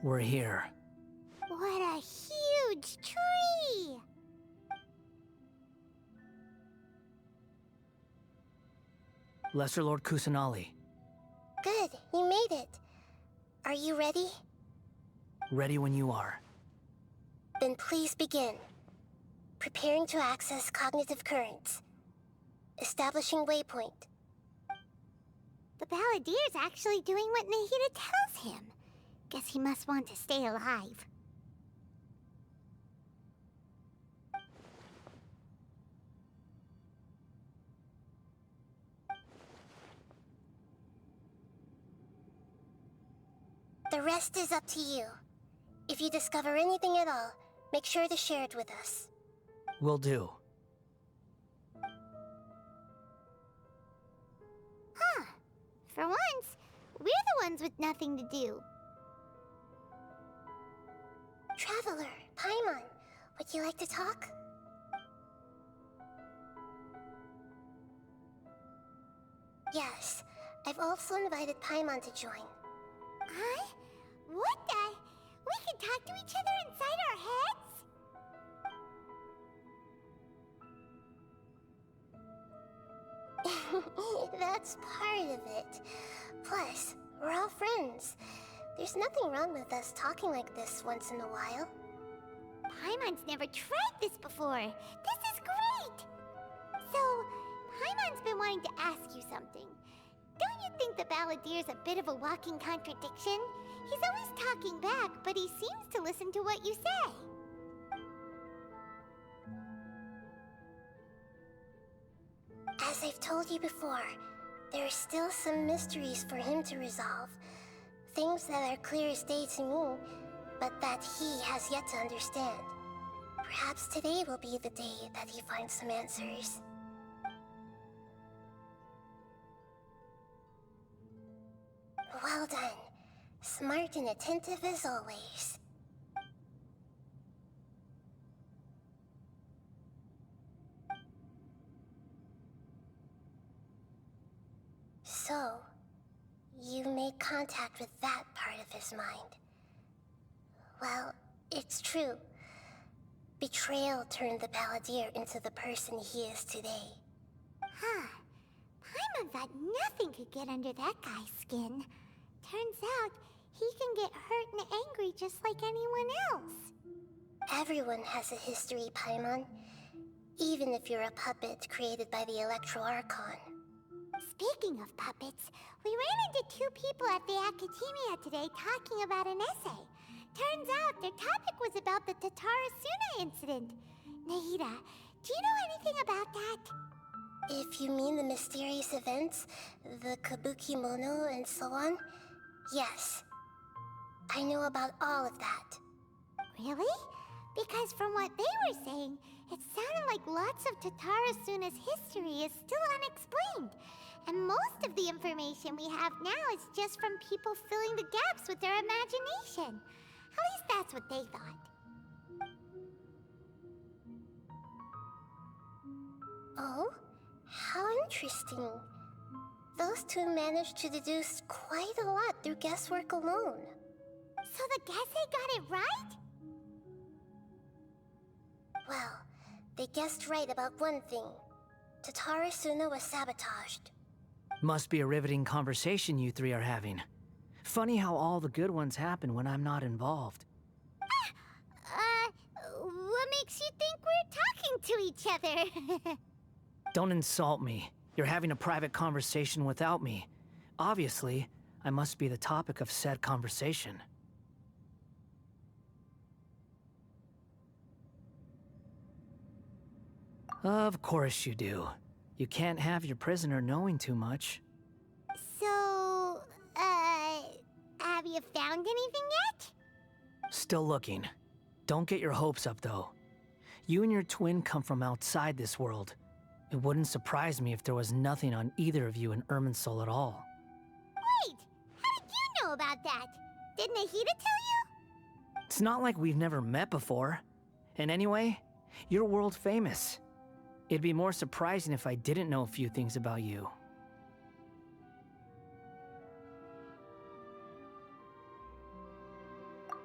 We're here. What a huge tree! Lesser Lord Kusanali. Good, you made it. Are you ready? Ready when you are. Then please begin. Preparing to access cognitive currents. Establishing waypoint. The Balladeer's actually doing what Nahida tells him. Guess he must want to stay alive. The rest is up to you. If you discover anything at all, make sure to share it with us. Will do. Huh. For once, we're the ones with nothing to do. Traveler, Paimon, would you like to talk? Yes, I've also invited Paimon to join. Huh? What the? We can talk to each other inside our heads? That's part of it. Plus, we're all friends. There's nothing wrong with us talking like this once in a while. Paimon's never tried this before. This is great! So, Paimon's been wanting to ask you something. Don't you think the Balladeer's a bit of a walking contradiction? He's always talking back, but he seems to listen to what you say. As I've told you before, there are still some mysteries for him to resolve. Things that are clear as day to me, but that he has yet to understand. Perhaps today will be the day that he finds some answers. Well done. Smart and attentive as always. So, you made contact with that part of his mind. Well, it's true. Betrayal turned the Balladeer into the person he is today. Huh. Paimon thought nothing could get under that guy's skin. Turns out, he can get hurt and angry just like anyone else. Everyone has a history, Paimon. Even if you're a puppet created by the Archon. Speaking of puppets, we ran into two people at the Academia today talking about an essay. Turns out their topic was about the Tatarasuna incident. Nahida, do you know anything about that? If you mean the mysterious events, the kabuki mono and so on, yes. I know about all of that. Really? Because from what they were saying, it sounded like lots of Tatarasuna's history is still unexplained. And most of the information we have now is just from people filling the gaps with their imagination. At least that's what they thought. Oh? How interesting. Those two managed to deduce quite a lot through guesswork alone. So the Genshin got it right? Well, they guessed right about one thing. Tatarasuna was sabotaged. Must be a riveting conversation you three are having. Funny how all the good ones happen when I'm not involved. What makes you think we're talking to each other? Don't insult me. You're having a private conversation without me. Obviously, I must be the topic of said conversation. Of course you do. You can't have your prisoner knowing too much. So, have you found anything yet? Still looking. Don't get your hopes up, though. You and your twin come from outside this world. It wouldn't surprise me if there was nothing on either of you in Irminsul at all. Wait! How did you know about that? Did Nahida tell you? It's not like we've never met before. And anyway, you're world famous. It'd be more surprising if I didn't know a few things about you.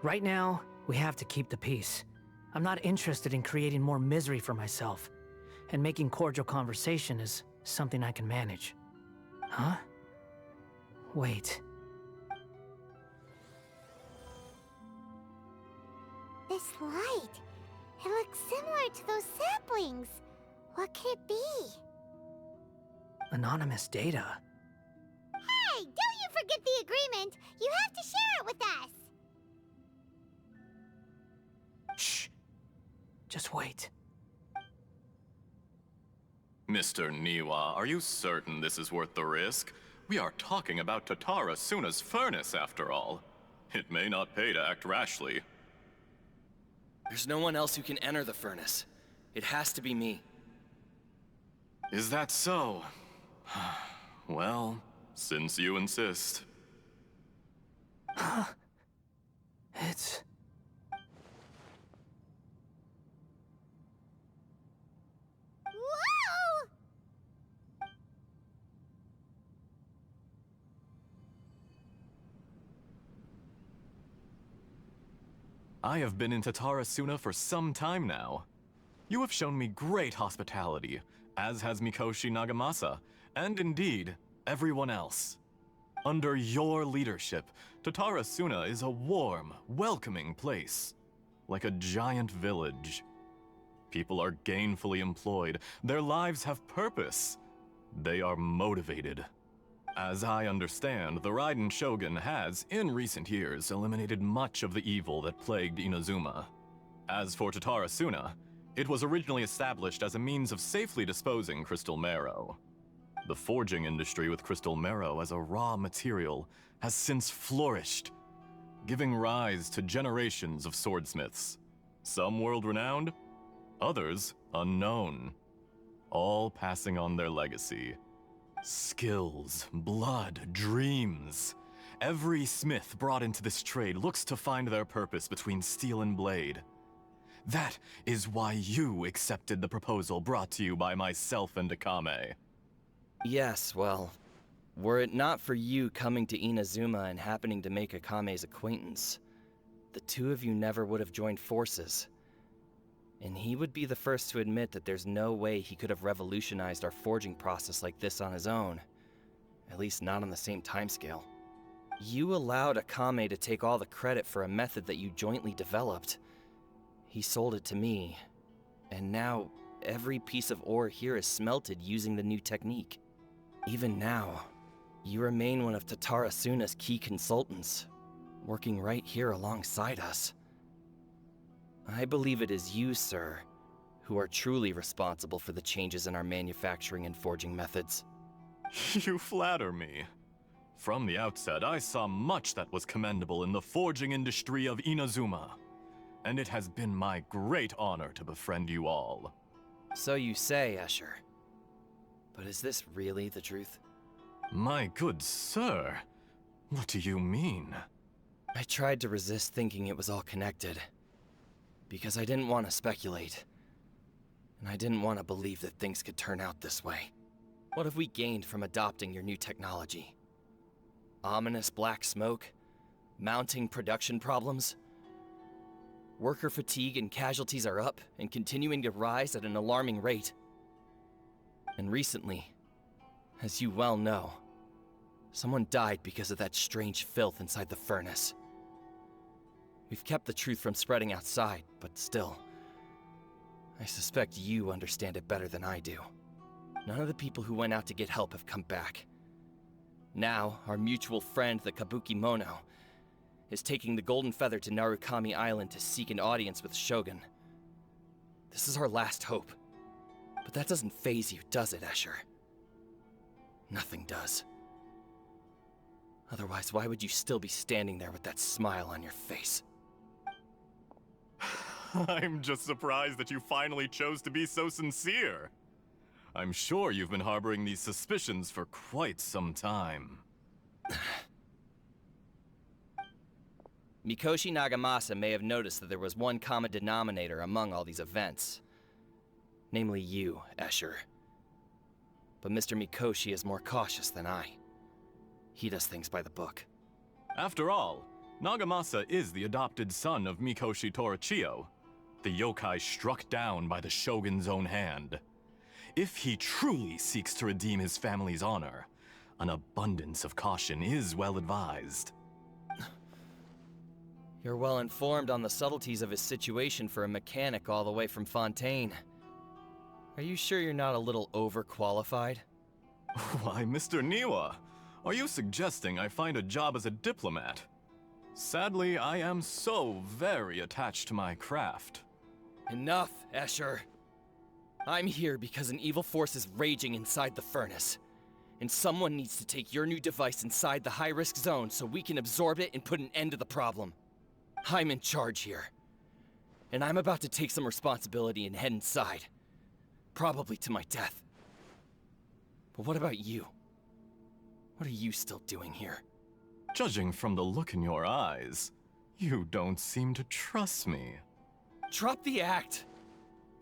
Right now, we have to keep the peace. I'm not interested in creating more misery for myself, and making cordial conversation is something I can manage. Huh? Wait. This light, it looks similar to those saplings. What could it be? Anonymous data. Hey, don't you forget the agreement! You have to share it with us! Shh. Just wait. Mr. Niwa, are you certain this is worth the risk? We are talking about Tatara Suna's furnace, after all. It may not pay to act rashly. There's no one else who can enter the furnace. It has to be me. Is that so? Well, since you insist. It's... Whoa! I have been in Tatara Suna for some time now. You have shown me great hospitality, as has Mikoshi Nagamasa, and indeed, everyone else. Under your leadership, Tatara Suna is a warm, welcoming place, like a giant village. People are gainfully employed, their lives have purpose. They are motivated. As I understand, the Raiden Shogun has, in recent years, eliminated much of the evil that plagued Inazuma. As for Tatara Suna, it was originally established as a means of safely disposing crystal marrow. The forging industry with crystal marrow as a raw material has since flourished, giving rise to generations of swordsmiths. Some world-renowned, others unknown, all passing on their legacy. Skills, blood, dreams. Every smith brought into this trade looks to find their purpose between steel and blade. That is why you accepted the proposal brought to you by myself and Akame. Yes, well, were it not for you coming to Inazuma and happening to make Akame's acquaintance, the two of you never would have joined forces. And he would be the first to admit that there's no way he could have revolutionized our forging process like this on his own. At least not on the same timescale. You allowed Akame to take all the credit for a method that you jointly developed. He sold it to me, and now every piece of ore here is smelted using the new technique. Even now, you remain one of Tatara Suna's key consultants, working right here alongside us. I believe it is you, sir, who are truly responsible for the changes in our manufacturing and forging methods. You flatter me. From the outset, I saw much that was commendable in the forging industry of Inazuma, and it has been my great honor to befriend you all. So you say, Escher. But is this really the truth? My good sir, what do you mean? I tried to resist thinking it was all connected, because I didn't want to speculate. And I didn't want to believe that things could turn out this way. What have we gained from adopting your new technology? Ominous black smoke? Mounting production problems? Worker fatigue and casualties are up and continuing to rise at an alarming rate. And recently, as you well know, someone died because of that strange filth inside the furnace. We've kept the truth from spreading outside, but still, I suspect you understand it better than I do. None of the people who went out to get help have come back. Now, our mutual friend, the Kabuki Mono, is taking the Golden Feather to Narukami Island to seek an audience with Shogun. This is our last hope. But that doesn't faze you, does it, Escher? Nothing does. Otherwise, why would you still be standing there with that smile on your face? I'm just surprised that you finally chose to be so sincere. I'm sure you've been harboring these suspicions for quite some time. Mikoshi Nagamasa may have noticed that there was one common denominator among all these events. Namely you, Escher. But Mr. Mikoshi is more cautious than I. He does things by the book. After all, Nagamasa is the adopted son of Mikoshi Torichio, the yokai struck down by the Shogun's own hand. If he truly seeks to redeem his family's honor, an abundance of caution is well advised. You're well informed on the subtleties of his situation for a mechanic all the way from Fontaine. Are you sure you're not a little overqualified? Why, Mr. Niwa, are you suggesting I find a job as a diplomat? Sadly, I am so very attached to my craft. Enough, Escher. I'm here because an evil force is raging inside the furnace. And someone needs to take your new device inside the high-risk zone so we can absorb it and put an end to the problem. I'm in charge here. And I'm about to take some responsibility and head inside. Probably to my death. But what about you? What are you still doing here? Judging from the look in your eyes, you don't seem to trust me. Drop the act!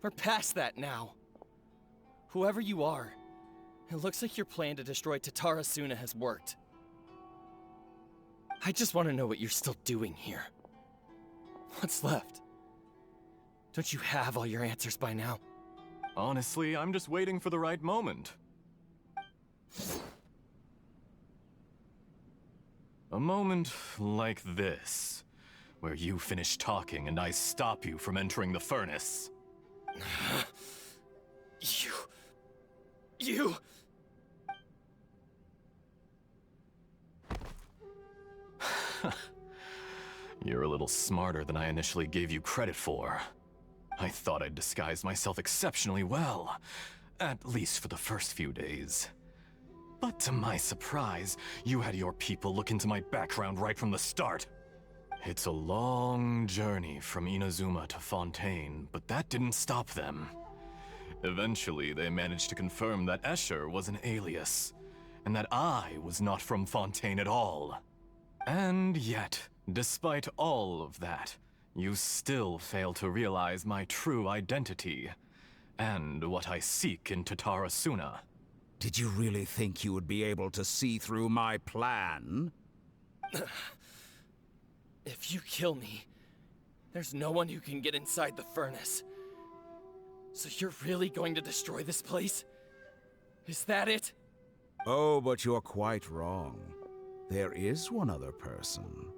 We're past that now. Whoever you are, it looks like your plan to destroy Tatarasuna has worked. I just want to know what you're still doing here. What's left? Don't you have all your answers by now? Honestly, I'm just waiting for the right moment. A moment like this, where you finish talking and I stop you from entering the furnace. You... You're a little smarter than I initially gave you credit for. I thought I'd disguised myself exceptionally well, at least for the first few days. But to my surprise, you had your people look into my background right from the start. It's a long journey from Inazuma to Fontaine, but that didn't stop them. Eventually, they managed to confirm that Escher was an alias, and that I was not from Fontaine at all. And yet, despite all of that, you still fail to realize my true identity, and what I seek in Tatarasuna. Did you really think you would be able to see through my plan? If you kill me, there's no one who can get inside the furnace. So you're really going to destroy this place? Is that it? Oh, but you're quite wrong. There is one other person.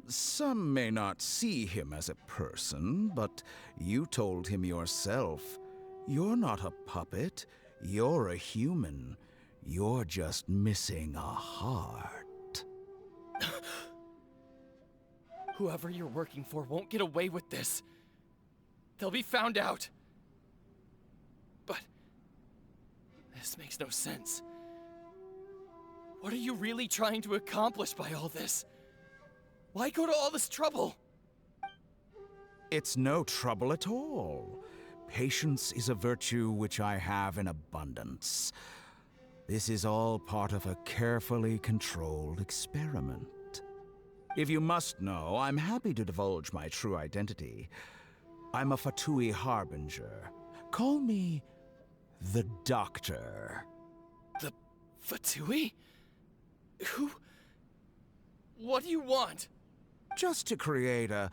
Some may not see him as a person, but you told him yourself. You're not a puppet. You're a human. You're just missing a heart. Whoever you're working for won't get away with this. They'll be found out. But this makes no sense. What are you really trying to accomplish by all this? Why go to all this trouble? It's no trouble at all. Patience is a virtue which I have in abundance. This is all part of a carefully controlled experiment. If you must know, I'm happy to divulge my true identity. I'm a Fatui Harbinger. Call me the Doctor. The Fatui? Who? What do you want? Just to create a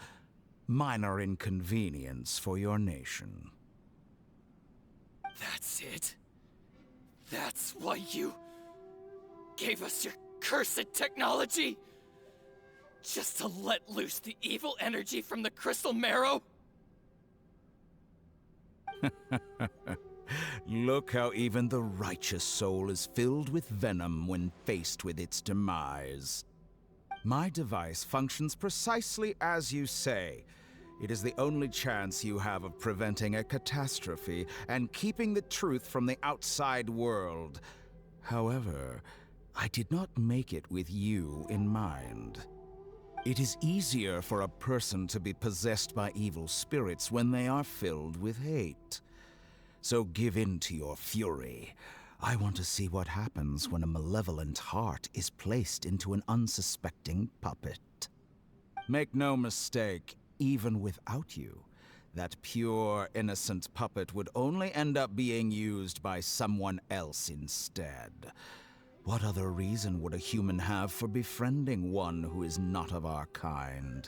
minor inconvenience for your nation. That's it? That's why you gave us your cursed technology? Just to let loose the evil energy from the crystal marrow? Look how even the righteous soul is filled with venom when faced with its demise. My device functions precisely as you say. It is the only chance you have of preventing a catastrophe and keeping the truth from the outside world. However, I did not make it with you in mind. It is easier for a person to be possessed by evil spirits when they are filled with hate. So give in to your fury. I want to see what happens when a malevolent heart is placed into an unsuspecting puppet. Make no mistake, even without you, that pure, innocent puppet would only end up being used by someone else instead. What other reason would a human have for befriending one who is not of our kind?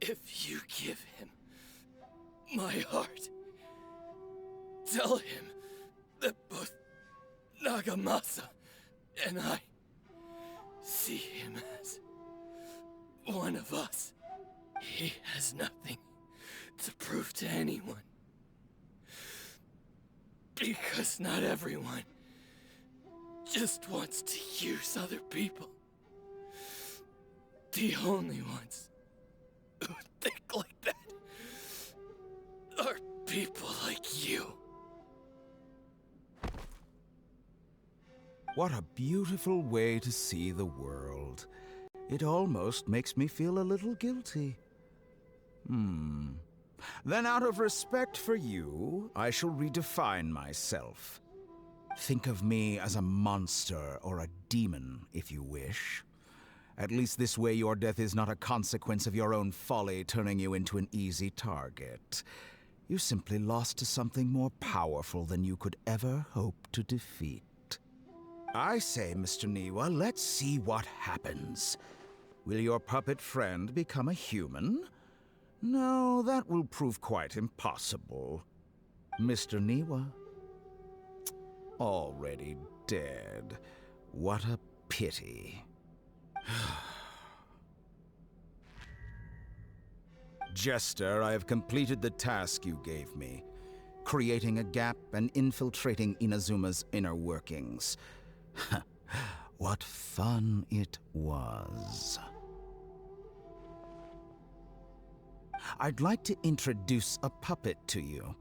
If you give him my heart, tell him that both Nagamasa and I see him as one of us. He has nothing to prove to anyone. Because not everyone just wants to use other people. The only ones who think like that are people like you. What a beautiful way to see the world. It almost makes me feel a little guilty. Then out of respect for you, I shall redefine myself. Think of me as a monster or a demon, if you wish. At least this way your death is not a consequence of your own folly turning you into an easy target. You simply lost to something more powerful than you could ever hope to defeat. I say, Mr. Niwa, let's see what happens. Will your puppet friend become a human? No, that will prove quite impossible. Mr. Niwa? Already dead. What a pity. Jester, I have completed the task you gave me. Creating a gap and infiltrating Inazuma's inner workings. What fun it was. I'd like to introduce a puppet to you.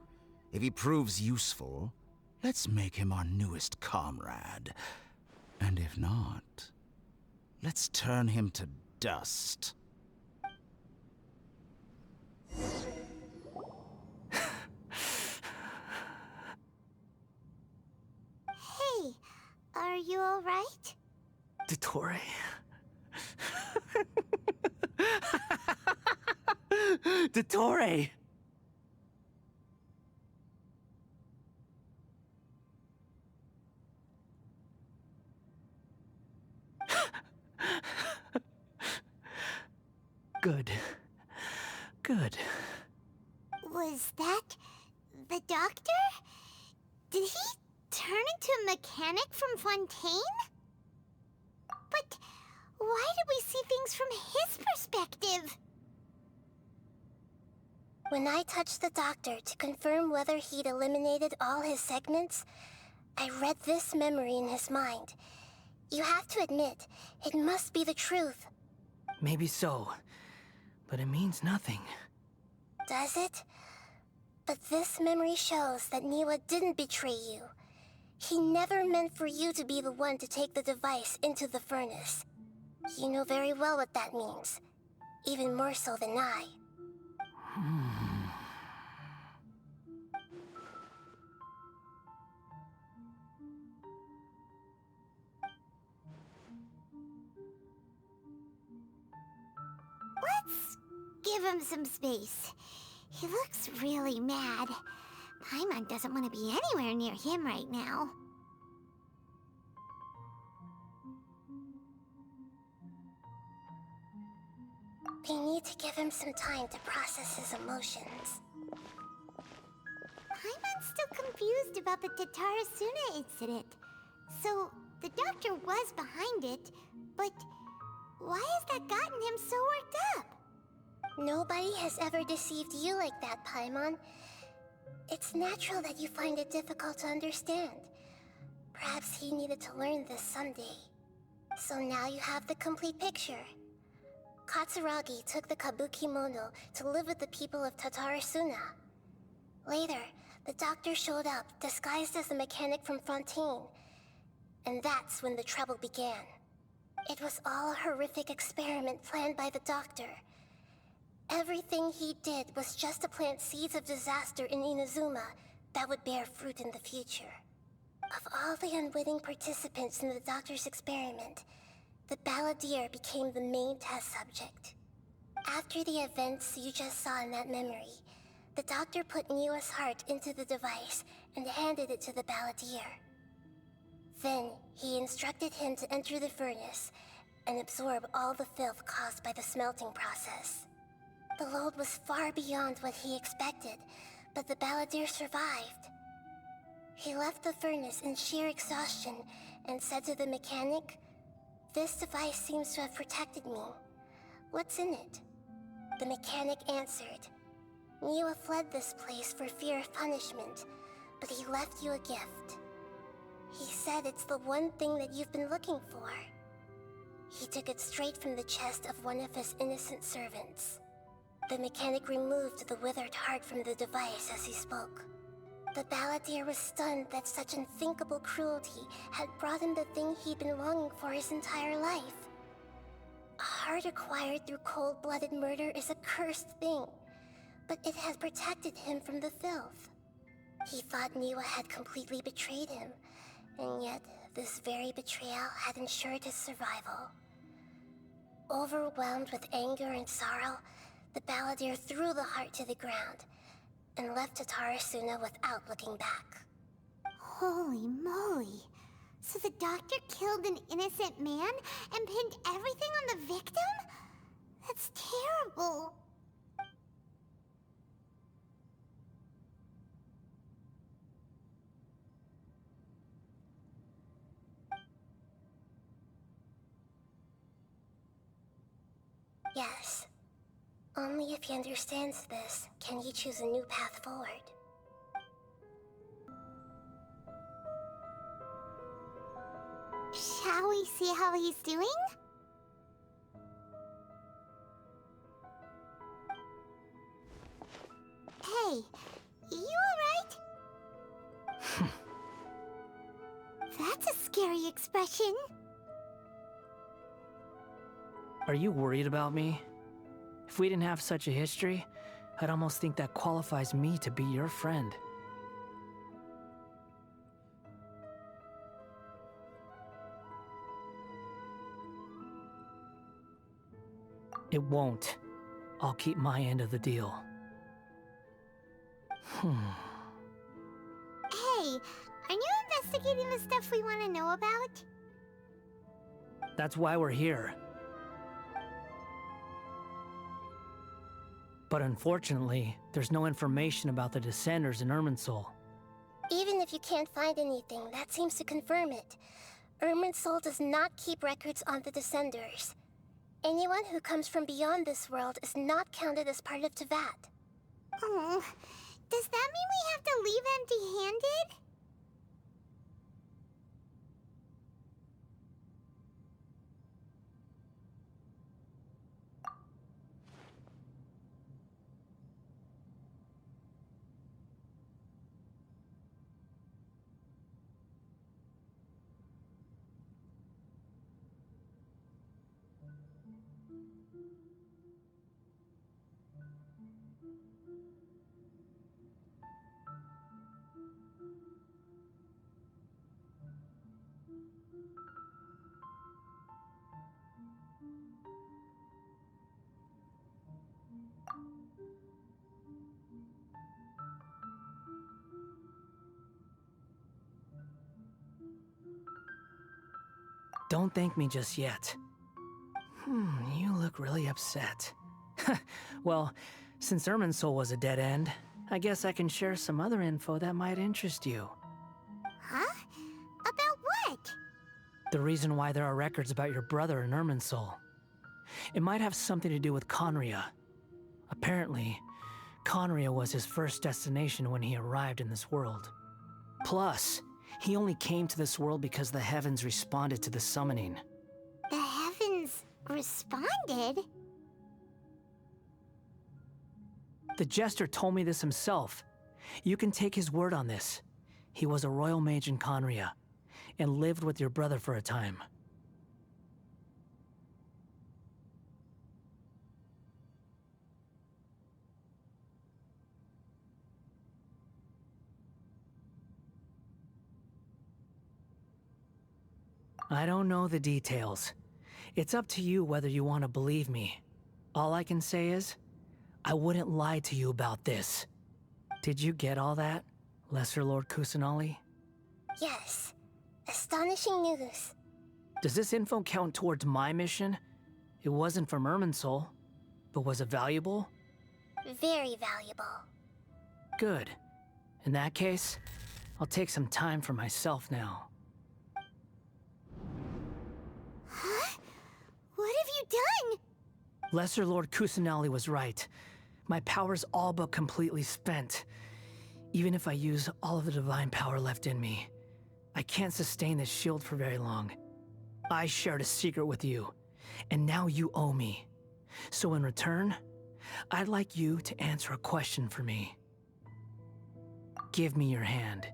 If he proves useful, let's make him our newest comrade. And if not, let's turn him to dust. Hey, are you alright? Dottore? Dottore! Good. Good. Was that the doctor? Did he turn into a mechanic from Fontaine? But why did we see things from his perspective? When I touched the doctor to confirm whether he'd eliminated all his segments, I read this memory in his mind. You have to admit, it must be the truth. Maybe so, but it means nothing. Does it? But this memory shows that Niwa didn't betray you. He never meant for you to be the one to take the device into the furnace. You know very well what that means. Even more so than I. Let's give him some space. He looks really mad. Paimon doesn't want to be anywhere near him right now. We need to give him some time to process his emotions. Paimon's still confused about the Tatarasuna incident. So, the doctor was behind it, but why has that gotten him so worked up? Nobody has ever deceived you like that, Paimon. It's natural that you find it difficult to understand. Perhaps he needed to learn this someday. So now you have the complete picture. Katsuragi took the kabuki mono to live with the people of Tatarasuna. Later, the doctor showed up, disguised as a mechanic from Fontaine. And that's when the trouble began. It was all a horrific experiment planned by the doctor. Everything he did was just to plant seeds of disaster in Inazuma that would bear fruit in the future. Of all the unwitting participants in the doctor's experiment, the balladeer became the main test subject. After the events you just saw in that memory, the doctor put Niwa's heart into the device and handed it to the balladeer. Then, he instructed him to enter the furnace and absorb all the filth caused by the smelting process. The load was far beyond what he expected, but the balladeer survived. He left the furnace in sheer exhaustion and said to the mechanic, "This device seems to have protected me. What's in it?" The mechanic answered, "Niwa fled this place for fear of punishment, but he left you a gift. He said it's the one thing that you've been looking for." He took it straight from the chest of one of his innocent servants. The mechanic removed the withered heart from the device as he spoke. The balladeer was stunned that such unthinkable cruelty had brought him the thing he'd been longing for his entire life. A heart acquired through cold-blooded murder is a cursed thing, but it had protected him from the filth. He thought Niwa had completely betrayed him, and yet this very betrayal had ensured his survival. Overwhelmed with anger and sorrow, the balladeer threw the heart to the ground and left Tatarasuna without looking back. Holy moly. So the doctor killed an innocent man and pinned everything on the victim? That's terrible. Yes. Only if he understands this can he choose a new path forward. Shall we see how he's doing? Hey, you alright? That's a scary expression. Are you worried about me? If we didn't have such a history, I'd almost think that qualifies me to be your friend. It won't. I'll keep my end of the deal. Hey, aren't you investigating the stuff we want to know about? That's why we're here. But unfortunately, there's no information about the Descenders in Irminsul. Even if you can't find anything, that seems to confirm it. Irminsul does not keep records on the Descenders. Anyone who comes from beyond this world is not counted as part of Teyvat. Oh, does that mean we have to leave empty-handed? Don't thank me just yet. You look really upset. Well, since Irminsul was a dead end, I guess I can share some other info that might interest you. Huh? About what? The reason why there are records about your brother in Irminsul. It might have something to do with Conria. Apparently, Conria was his first destination when he arrived in this world. Plus, he only came to this world because the heavens responded to the summoning. The heavens responded? The Jester told me this himself. You can take his word on this. He was a royal mage in Conria, and lived with your brother for a time. I don't know the details. It's up to you whether you want to believe me. All I can say is, I wouldn't lie to you about this. Did you get all that, Lesser Lord Kusanali? Yes. Astonishing news. Does this info count towards my mission? It wasn't from Irminsul, but was it valuable? Very valuable. Good. In that case, I'll take some time for myself now. Huh? What have you done? Lesser Lord Kusanali was right. My power's all but completely spent. Even if I use all of the divine power left in me, I can't sustain this shield for very long. I shared a secret with you, and now you owe me. So in return, I'd like you to answer a question for me. Give me your hand.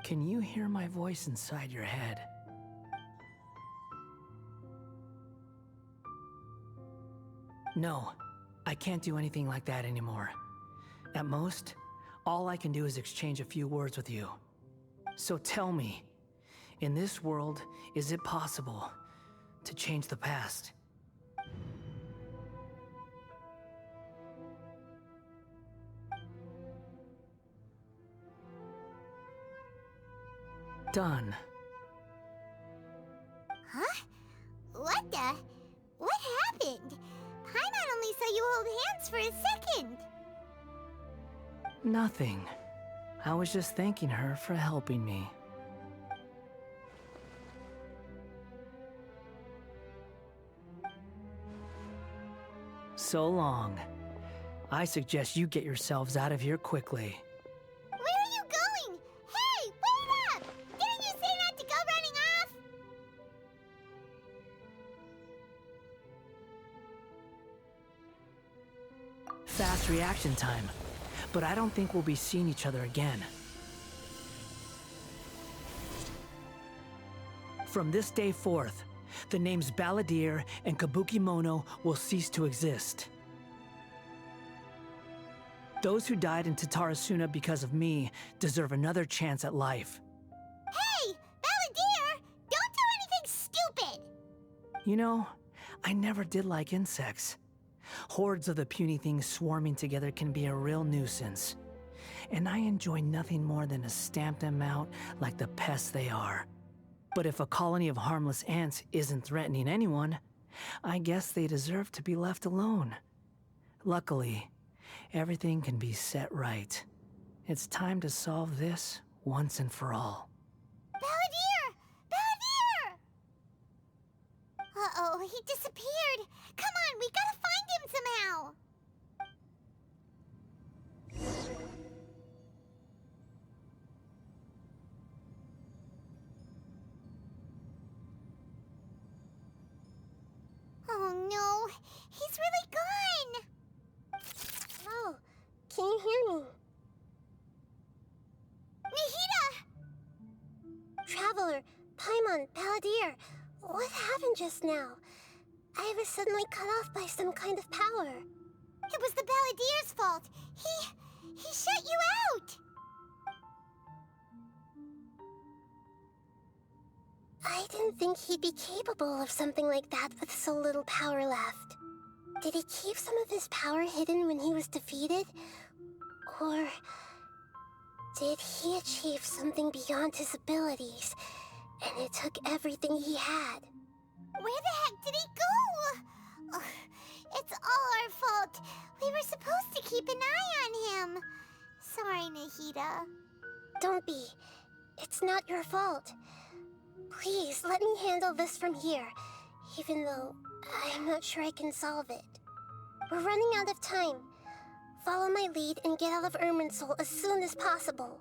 Can you hear my voice inside your head? No, I can't do anything like that anymore. At most, all I can do is exchange a few words with you. So tell me, in this world, is it possible to change the past? Done. Huh? What the? What happened? Paimon only saw you hold hands for a second. Nothing. I was just thanking her for helping me. So long. I suggest you get yourselves out of here quickly. Where are you going? Hey, wait up! Didn't you say not to go running off? Fast reaction time. But I don't think we'll be seeing each other again. From this day forth, the names Balladeer and Kabukimono will cease to exist. Those who died in Tatarasuna because of me deserve another chance at life. Hey, Balladeer! Don't do anything stupid! You know, I never did like insects. Hordes of the puny things swarming together can be a real nuisance. And I enjoy nothing more than to stamp them out like the pests they are. But if a colony of harmless ants isn't threatening anyone, I guess they deserve to be left alone. Luckily, everything can be set right. It's time to solve this once and for all. Balladeer! Balladeer! Uh-oh, he disappeared. Come on, we gotta find him somehow. Oh no, he's really gone. Oh, can you hear me? Nahida! Traveler, Paimon, Balladeer, what happened just now? I was suddenly cut off by some kind of power. It was the Balladeer's fault. He shut you out. I didn't think he'd be capable of something like that with so little power left. Did he keep some of his power hidden when he was defeated? Or did he achieve something beyond his abilities, and it took everything he had? Where the heck did he go? Ugh, it's all our fault. We were supposed to keep an eye on him. Sorry, Nahida. Don't be. It's not your fault. Please, let me handle this from here, even though I'm not sure I can solve it. We're running out of time. Follow my lead and get out of Irminsul as soon as possible.